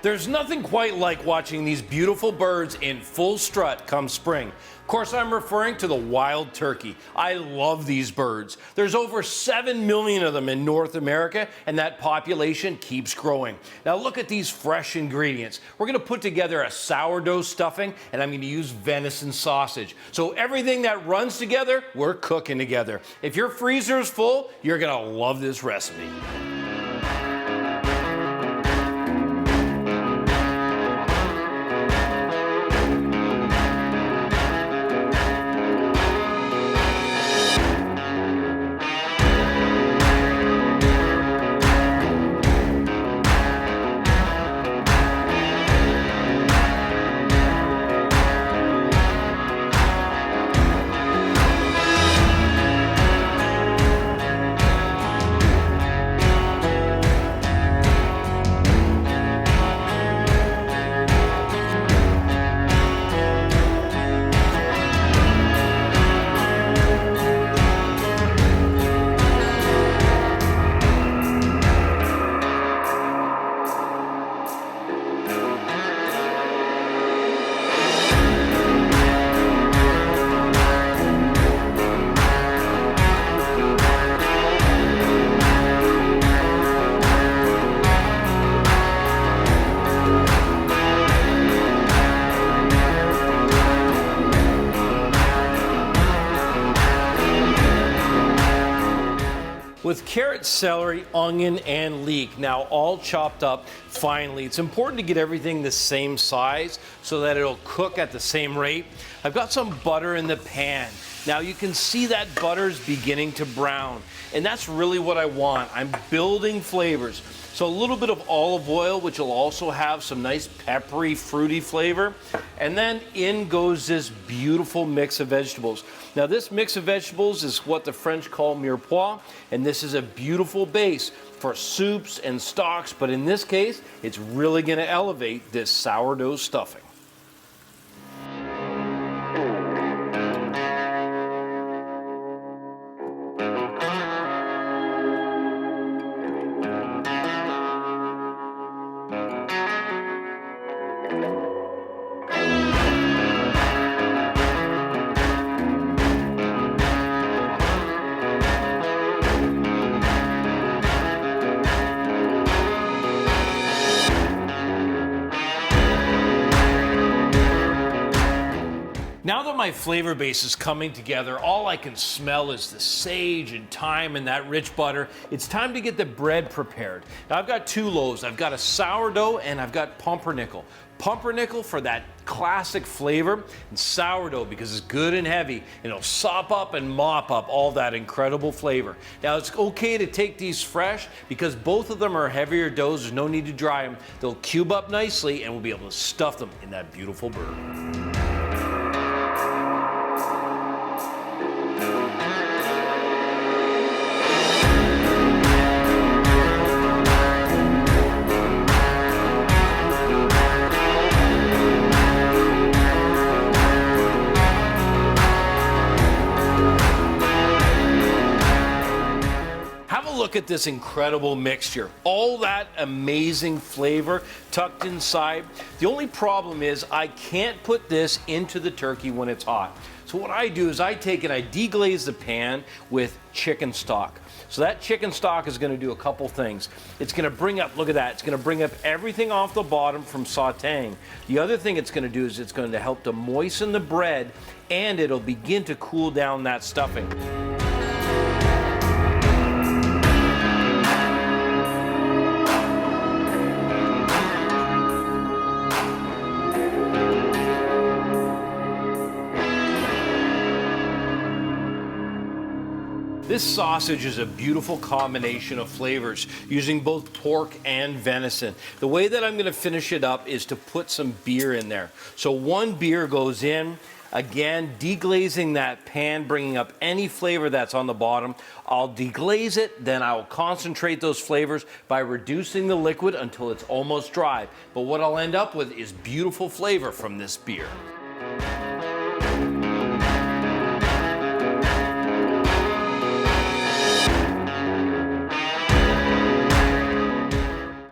There's nothing quite like watching these beautiful birds in full strut come spring. Of course, I'm referring to the wild turkey. I love these birds. There's over 7 million of them in North America, and that population keeps growing. Now look at these fresh ingredients. We're gonna put together a sourdough stuffing, and I'm gonna use venison sausage. So everything that runs together, we're cooking together. If your freezer is full, you're gonna love this recipe. With carrot, celery, onion, and leek now all chopped up finely, it's important to get everything the same size so that it'll cook at the same rate. I've got some butter in the pan. Now you can see that butter's beginning to brown, and that's really what I want. I'm building flavors. So a little bit of olive oil, which will also have some nice peppery, fruity flavor. And then in goes this beautiful mix of vegetables. Now this mix of vegetables is what the French call mirepoix, and this is a beautiful base for soups and stocks, but in this case, it's really gonna elevate this sourdough stuffing. Now that my flavor base is coming together, all I can smell is the sage and thyme and that rich butter. It's time to get the bread prepared. Now I've got two loaves. I've got a sourdough and I've got pumpernickel. Pumpernickel for that classic flavor, and sourdough because it's good and heavy and it'll sop up and mop up all that incredible flavor. Now it's okay to take these fresh because both of them are heavier doughs. There's no need to dry them. They'll cube up nicely and we'll be able to stuff them in that beautiful bird. Look at this incredible mixture. All that amazing flavor tucked inside. The only problem is I can't put this into the turkey when it's hot. So what I do is I take and I deglaze the pan with chicken stock. So that chicken stock is gonna do a couple things. It's gonna bring up, look at that, it's gonna bring up everything off the bottom from sauteing. The other thing it's gonna do is it's going to help to moisten the bread and it'll begin to cool down that stuffing. This sausage is a beautiful combination of flavors using both pork and venison. The way that I'm going to finish it up is to put some beer in there. So one beer goes in, again deglazing that pan, bringing up any flavor that's on the bottom. I'll deglaze it, then I'll concentrate those flavors by reducing the liquid until it's almost dry. But what I'll end up with is beautiful flavor from this beer.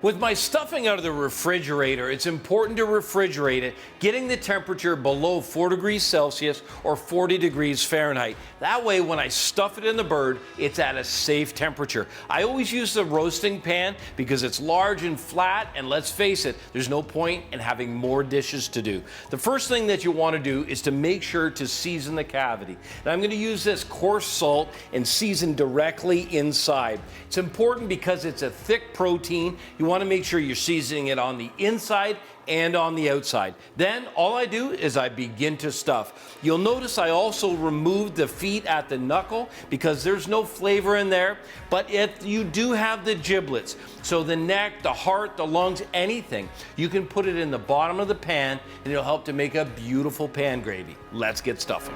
With my stuffing out of the refrigerator, it's important to refrigerate it, getting the temperature below 4 degrees Celsius or 40 degrees Fahrenheit. That way, when I stuff it in the bird, it's at a safe temperature. I always use the roasting pan because it's large and flat, and let's face it, there's no point in having more dishes to do. The first thing that you want to do is to make sure to season the cavity. Now, I'm going to use this coarse salt and season directly inside. It's important because it's a thick protein. You want to make sure you're seasoning it on the inside and on the outside. Then all I do is I begin to stuff. You'll notice I also removed the feet at the knuckle because there's no flavor in there, but if you do have the giblets, so the neck, the heart, the lungs, anything, you can put it in the bottom of the pan and it'll help to make a beautiful pan gravy. Let's get stuffing.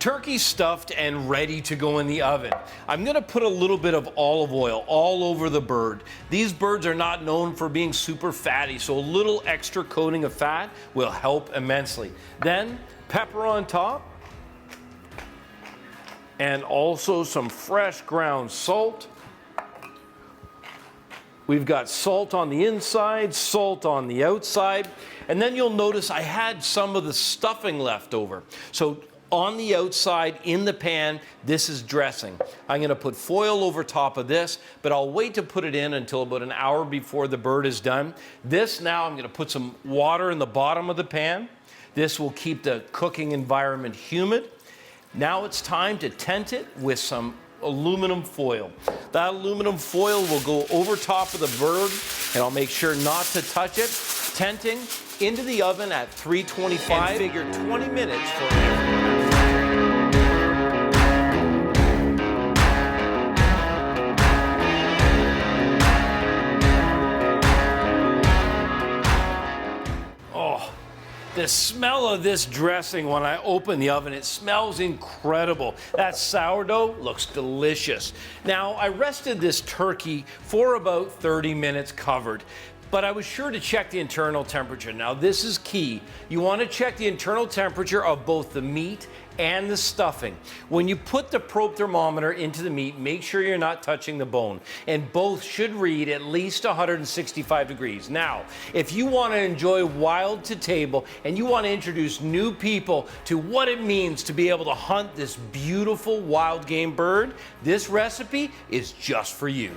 Turkey stuffed and ready to go in the oven. I'm going to put a little bit of olive oil all over the bird. These birds are not known for being super fatty, so a little extra coating of fat will help immensely. Then pepper on top, and also some fresh ground salt. We've got salt on the inside, salt on the outside, and then you'll notice I had some of the stuffing left over. So on the outside in the pan, this is dressing. I'm going to put foil over top of this, but I'll wait to put it in until about an hour before the bird is done. This now, I'm going to put some water in the bottom of the pan. This will keep the cooking environment humid. Now it's time to tent it with some aluminum foil. That aluminum foil will go over top of the bird, and I'll make sure not to touch it. Tenting into the oven at 325 and figure 20 minutes for everything. The smell of this dressing when I open the oven, it smells incredible. That sourdough looks delicious. Now, I rested this turkey for about 30 minutes covered, but I was sure to check the internal temperature. Now, this is key. You want to check the internal temperature of both the meat and the stuffing. When you put the probe thermometer into the meat, make sure you're not touching the bone, and both should read at least 165 degrees. Now, if you want to enjoy wild to table and you want to introduce new people to what it means to be able to hunt this beautiful wild game bird, this recipe is just for you.